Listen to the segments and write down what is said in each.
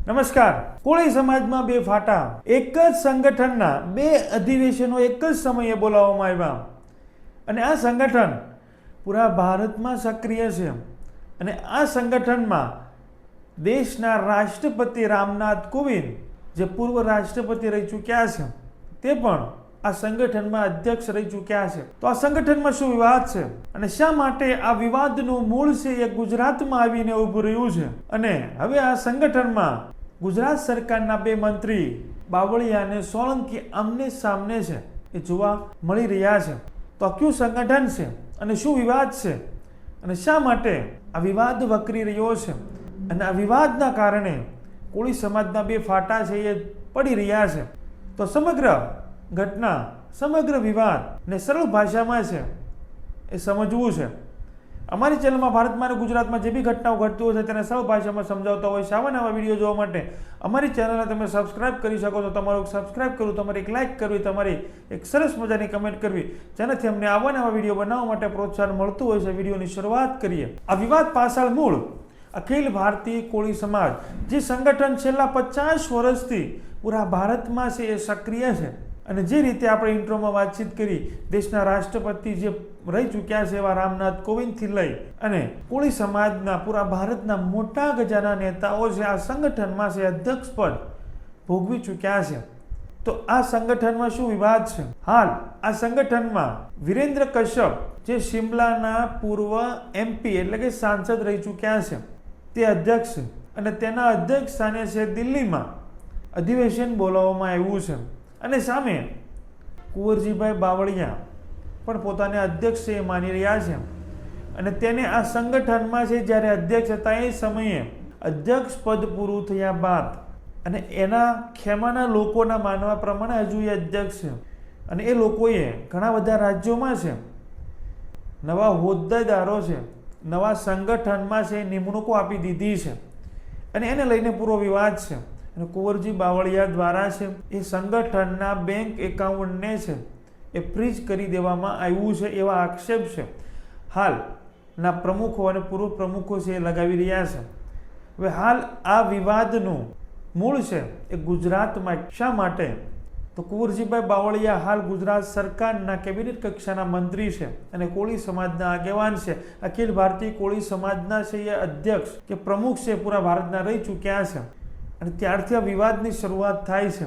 નમસ્કાર. કોળી સમાજમાં બે ફાટા. એક જ સંગઠનના બે અધિવેશનો એક જ સમયે બોલાવવામાં આવ્યા અને આ સંગઠન પૂરા ભારતમાં સક્રિય છે અને આ સંગઠનમાં દેશના રાષ્ટ્રપતિ રામનાથ કોવિંદ, જે પૂર્વ રાષ્ટ્રપતિ રહી ચૂક્યા છે, તે પણ આ સંગઠનમાં અધ્યક્ષ રહી ચૂક્યા છે. તો આ સંગઠનમાં શું વિવાદ છે અને શા માટે આ વિવાદનું મૂળ છે એ ગુજરાતમાં આવીને ઊભું રહ્યું છે અને હવે આ સંગઠનમાં ગુજરાત સરકારના બે મંત્રી બાવળિયા અને સોલંકી આમને સામને છે એ જોવા મળી રહ્યા છે. તો આ કયું સંગઠન છે અને શું વિવાદ છે અને શા માટે આ વિવાદ વકરી રહ્યો છે અને આ વિવાદના કારણે કોળી સમાજના બે ફાટા છે એ પડી રહ્યા છે. તો સમગ્ર ઘટના, સમગ્ર વિવાદ ને સરળ ભાષામાં છે એ સમજવું છે. અમારી ચેનલમાં ભારતમાં અને ગુજરાતમાં જે બી ઘટનાઓ ઘટતી હોય છે તેને સરળ ભાષામાં સમજાવતા હોય છે. આવા નવા વિડીયો જોવા માટે અમારી ચેનલને તમે સબસ્ક્રાઇબ કરી શકો છો. તમારું સબસ્ક્રાઇબ કરવું, તમારી એક લાઇક કરવી, તમારી એક સરસ મજાની કમેન્ટ કરવી, જેનાથી અમને આવા નવા વિડીયો બનાવવા માટે પ્રોત્સાહન મળતું હોય છે. વિડીયોની શરૂઆત કરીએ. આ વિવાદ પાછળ મૂળ અખિલ ભારતીય કોળી સમાજ, જે સંગઠન છેલ્લા 50 વર્ષથી પૂરા ભારતમાં છે એ સક્રિય છે અને જે રીતે આપણે ઇન્ટ્રોમાં વાતચીત કરી, દેશના રાષ્ટ્રપતિ જે રહી ચૂક્યા છે એવા રામનાથ કોવિંદથી લઈ અને કોળી સમાજના પૂરા ભારતના મોટા ગજાના નેતાઓ છે આ સંગઠનમાં છે અધ્યક્ષ પદ ભોગવી ચૂક્યા છે. તો આ સંગઠનમાં શું વિવાદ છે? હાલ આ સંગઠનમાં વિરેન્દ્ર કશ્યપ, જે શિમલાના પૂર્વ MP એટલે કે સાંસદ રહી ચૂક્યા છે, તે અધ્યક્ષ છે અને તેના અધ્યક્ષ સ્થાને છે દિલ્હીમાં અધિવેશન બોલાવવામાં આવ્યું છે અને સામે કુંવરજીભાઈ બાવળિયા પણ પોતાને અધ્યક્ષ છે એ માની રહ્યા છે અને તેને આ સંગઠનમાં છે જ્યારે અધ્યક્ષ હતા એ સમયે અધ્યક્ષ પદ પૂરું થયા બાદ અને એના ખેમાના લોકોના માનવા પ્રમાણે હજુ એ અધ્યક્ષ છે અને એ લોકોએ ઘણા બધા રાજ્યોમાં છે નવા હોદ્દેદારો છે, નવા સંગઠનમાં છે નિમણૂકો આપી દીધી છે અને એને લઈને પૂરો વિવાદ છે. અને કુંવરજી બાવળિયા દ્વારા છે એ સંગઠનના બેંક એકાઉન્ટને છે એ ફ્રીઝ કરી દેવામાં આવ્યું છે એવા આક્ષેપ છે હાલના પ્રમુખો અને પૂર્વ પ્રમુખો છે એ લગાવી રહ્યા છે. હવે હાલ આ વિવાદનું મૂળ છે એ ગુજરાતમાં. શા માટે? તો કુંવરજીભાઈ બાવળિયા હાલ ગુજરાત સરકારના કેબિનેટ કક્ષાના મંત્રી છે અને કોળી સમાજના આગેવાન છે. અખિલ ભારતીય કોળી સમાજના છે એ અધ્યક્ષ કે પ્રમુખ છે પૂરા ભારતના રહી ચૂક્યા છે અને ત્યારથી આ વિવાદની શરૂઆત થાય છે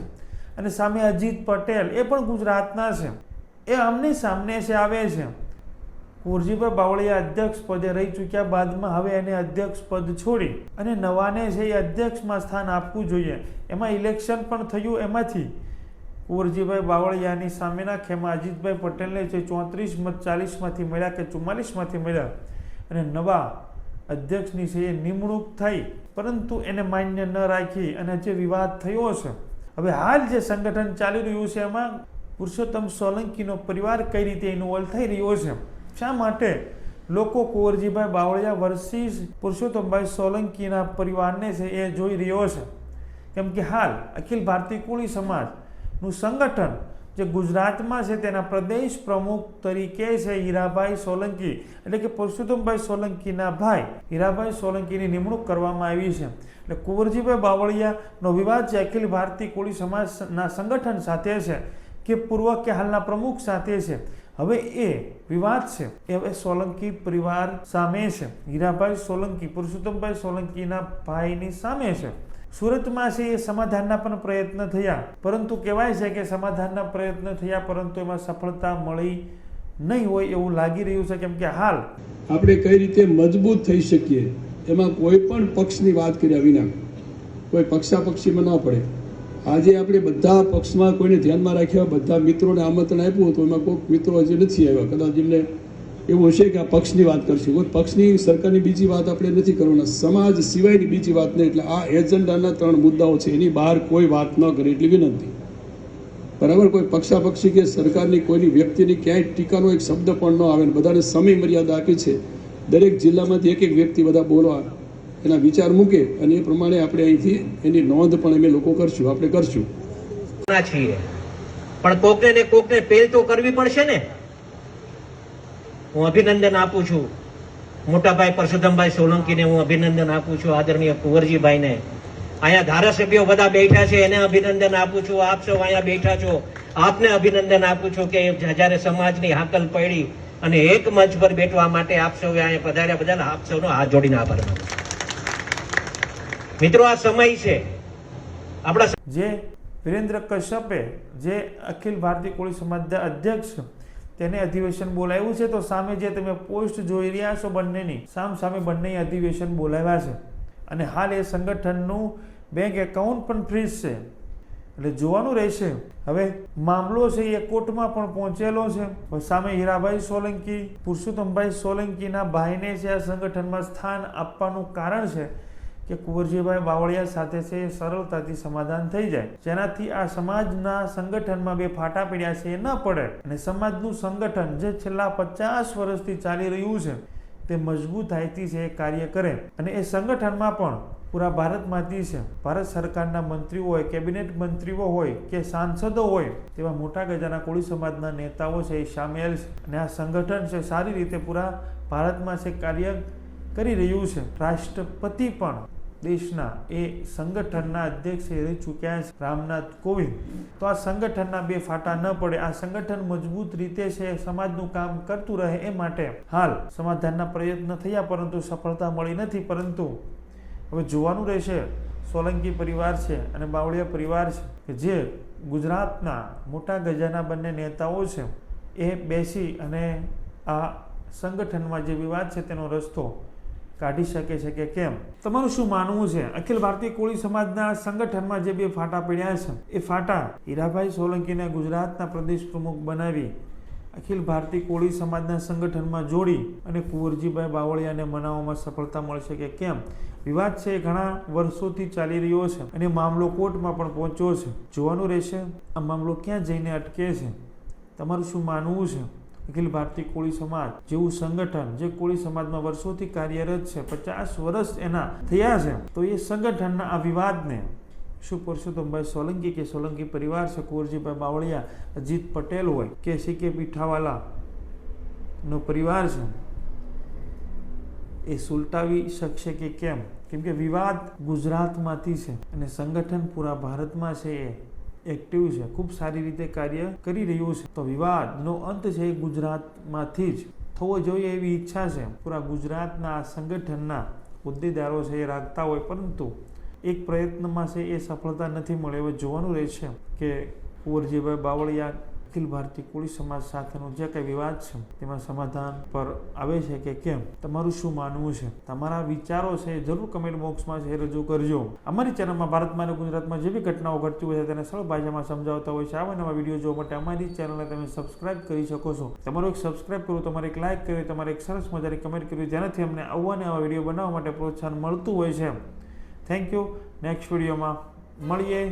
અને સામે અજીત પટેલ એ પણ ગુજરાતના છે, એ આમને સામને છે આવે છે. કુંવરજીભાઈ બાવળિયા અધ્યક્ષ પદે રહી ચૂક્યા બાદમાં હવે એને અધ્યક્ષ પદ છોડી અને નવાને છે એ અધ્યક્ષમાં સ્થાન આપવું જોઈએ. એમાં ઇલેક્શન પણ થયું, એમાંથી કુંવરજીભાઈ બાવળિયાની સામેના ખેમા અજીતભાઈ પટેલને જે 34 મત 40માંથી મળ્યા કે 44માંથી મળ્યા અને નવા અધ્યક્ષની છે એ નિમણૂક થઈ, પરંતુ એને માન્ય ન રાખી અને જે વિવાદ થયો છે. હવે હાલ જે સંગઠન ચાલી રહ્યું છે એમાં પુરુષોત્તમ સોલંકીનો પરિવાર કઈ રીતે ઇન્વોલ્વ થઈ રહ્યો છે, શા માટે લોકો કુંવરજીભાઈ બાવળિયા વર્સિસ પુરુષોત્તમભાઈ સોલંકીના પરિવારને છે એ જોઈ રહ્યો છે. કેમ કે હાલ અખિલ ભારતીય કોળી સમાજનું સંગઠન જે ગુજરાતમાં છે તેના પ્રદેશ પ્રમુખ તરીકે છે હીરાભાઈ સોલંકી એટલે કે પુરુષોત્તમભાઈ સોલંકીના ભાઈ હીરાભાઈ સોલંકીની નિમણૂક કરવામાં આવી છે. એટલે કુંવરજીભાઈ બાવળિયાનો વિવાદ છે અખિલ ભારતીય કોળી સમાજના સંગઠન સાથે છે કે પૂર્વ કે હાલના પ્રમુખ સાથે છે. હવે એ વિવાદ છે એ હવે સોલંકી પરિવાર સામે છે, હીરાભાઈ સોલંકી પુરુષોત્તમભાઈ સોલંકીના ભાઈની સામે છે. સુરતમાં છે એ સમાધાનના પણ પ્રયત્ન થયા, પરંતુ કહેવાય છે કે સમાધાનના પ્રયત્ન થયા પરંતુ એમાં સફળતા મળી નહીં હોય એવું લાગી રહ્યું છે. કેમ કે હાલ આપણે કઈ રીતે મજબૂત થઈ શકીએ એમાં કોઈ પણ પક્ષની વાત કર્યા વિના કોઈ પક્ષાપક્ષીમાં ન પડે. આજે આપણે બધા પક્ષમાં કોઈને ધ્યાનમાં રાખ્યા, બધા મિત્રોને આમંત્રણ આપ્યું તો એમાં કોઈક મિત્રો હજી નથી આવ્યા. કદાચ એમને એવું હશે કે આ પક્ષની વાત કરશું, કોઈ પક્ષની સરકારની બીજી વાત આપણે નથી કરવાના, સમાજ સિવાયની બીજી વાત નહીં. એટલે આ એજન્ડાના 3 મુદ્દાઓ છે, એની બહાર કોઈ વાત ન કરે એટલી વિનંતી. બરાબર? કોઈ પક્ષાપક્ષી કે સરકારની કોઈની વ્યક્તિની ક્યાંય ટીકાનો એક શબ્દ પણ ન આવે. બધાને સમય મર્યાદા આપી છે. દરેક જિલ્લામાંથી એક વ્યક્તિ બધા બોલવા એના વિચાર મૂકે અને એ પ્રમાણે આપણે અહીંથી એની નોંધ પણ અમે લોકો કરશું, આપણે કરશું. પણ કોકને ને કોકને પહેલ તો કરવી પડશે ને. હું અભિનંદન આપું છું મોટાભાઈ પરસોત્તમભાઈ સોલંકીને, હું અભિનંદન આપું છું આદરણીય કુંવરજીભાઈને અહીંયા ધારાસભ્યો બધા બેઠા છે, એને અભિનંદન આપું છું. આપ સૌ અહીંયા બેઠા છો, આપને અભિનંદન આપું છું કે જ્યારે સમાજની હાકલ પડી અને એક મંચ પર બેઠવા માટે આપ સૌ અહીંયા પધાર્યા, બદલ આપ સૌનો હાથ જોડીને આભાર માનું છું. મિત્રો, આ સમય છે આપણા જે વિરેન્દ્ર કશ્યપે જે અખિલ ભારતીય કોળી સમાજના અધ્યક્ષ તેને અધિવેશન બોલાવ્યું છે, તો સામે જે તમે પોસ્ટ જોઈ રહ્યા છો બંનેની સામે બંને અધિવેશન બોલાવ્યા છે અને હાલ એ સંગઠનનું બેંક એકાઉન્ટ પણ ફ્રીઝ છે. એટલે જોવાનું રહેશે હવે મામલો છે એ કોર્ટમાં પણ પહોંચેલો છે. સામે હીરાભાઈ સોલંકી, પુરુષોત્તમભાઈ સોલંકીના ભાઈને છે આ સંગઠનમાં સ્થાન આપવાનું કારણ છે કે કુંવરજીભાઈ બાવળિયા સાથે છે એ સરળતાથી સમાધાન થઈ જાય, જેનાથી આ સમાજના સંગઠનમાં બે ફાટા પડ્યા છે એ ન પડે અને સમાજનું સંગઠન જે છેલ્લા 50 વર્ષથી ચાલી રહ્યું છે તે મજબૂતાઈથી છે એ કાર્ય કરે અને એ સંગઠનમાં પણ પૂરા ભારતમાંથી છે ભારત સરકારના મંત્રીઓ હોય, કેબિનેટ મંત્રીઓ હોય કે સાંસદો હોય તેવા મોટા ગજાના કોળી સમાજના નેતાઓ છે એ સામેલ છે અને આ સંગઠન છે સારી રીતે પૂરા ભારતમાં છે કાર્ય કરી રહ્યું છે. રાષ્ટ્રપતિ પણ દેશના એ સંગઠનના અધ્યક્ષ રહી ચૂક્યા છે, રામનાથ કોવિંદ. તો આ સંગઠનના બે ફાટા ન પડે, આ સંગઠન મજબૂત રીતે છે સમાજનું કામ કરતું રહે એ માટે હાલ સમાધાનના પ્રયત્ન થયા પરંતુ સફળતા મળી નથી. પરંતુ હવે જોવાનું રહેશે. સોલંકી પરિવાર છે અને બાવળિયા પરિવાર છે કે જે ગુજરાતના મોટા ગજાના બંને નેતાઓ છે એ બેસી અને આ સંગઠનમાં જે વિવાદ છે તેનો રસ્તો કાઢી શકે છે કે કેમ? તમારું શું માનવું છે? અખિલ ભારતીય કોળી સમાજના સંગઠનમાં જે બે ફાટા પડ્યા છે એ ફાટા હીરાભાઈ સોલંકીને ગુજરાતના પ્રદેશ પ્રમુખ બનાવી અખિલ ભારતીય કોળી સમાજના સંગઠનમાં જોડી અને કુંવરજીભાઈ બાવળિયાને મનાવવામાં સફળતા મળશે કે કેમ? વિવાદ છે ઘણા વર્ષોથી ચાલી રહ્યો છે અને મામલો કોર્ટમાં પણ પહોંચ્યો છે. જોવાનું રહેશે આ મામલો ક્યાં જઈને અટકે છે. તમારું શું માનવું છે? અખિલ ભારતીય કોળી સમાજ જેવું સંગઠન જે કોળી સમાજમાં વર્ષોથી કાર્યરત છે, 50 વર્ષ એના થયા છે, તો એ સંગઠનના આ વિવાદને શું પુરુષોત્તમભાઈ સોલંકી કે સોલંકી પરિવાર છે, કુંવરજીભાઈ બાવળિયા, અજીત પટેલ હોય કે CK પીઠાવાલા નો પરિવાર છે એ સુલટાવી શકશે કે કેમ? કેમ કે વિવાદ ગુજરાતમાંથી છે અને સંગઠન પૂરા ભારતમાં છે એ એક્ટિવ છે, ખૂબ સારી રીતે કાર્ય કરી રહ્યું છે. તો વિવાદનો અંત છે એ ગુજરાતમાંથી જ થવો જોઈએ એવી ઈચ્છા છે પૂરા ગુજરાતના સંગઠનના હોદ્દેદારો છે એ રાખતા હોય, પરંતુ એક પ્રયત્નમાં છે એ સફળતા નથી મળે. હવે જોવાનું રહેશે કે કુંવરજીભાઈ બાવળિયા અખિલ ભારતીય કોળી સમાજ સાથેનો જે કંઈ વિવાદ છે તેમાં સમાધાન પર આવે છે કે કેમ? તમારું શું માનવું છે? તમારા વિચારો છે જરૂર કમેન્ટ બોક્સમાં છે રજૂ કરજો. અમારી ચેનલમાં ભારતમાં અને ગુજરાતમાં જે બી ઘટનાઓ ઘટતી હોય છે તેને સરળ ભાષામાં સમજાવતા હોય છે. આવા નવા વિડીયો જોવા માટે અમારી ચેનલને તમે સબસ્ક્રાઇબ કરી શકો છો. તમારું એક સબસ્ક્રાઇબ કરવું, તમારે એક લાઇક કરવી, તમારે એક સરસ મજાની કમેન્ટ કરવી, જેનાથી અમને આવા ને આવા વિડીયો બનાવવા માટે પ્રોત્સાહન મળતું હોય છે. Thank you. નેક્સ્ટ વિડીયોમાં મળીએ.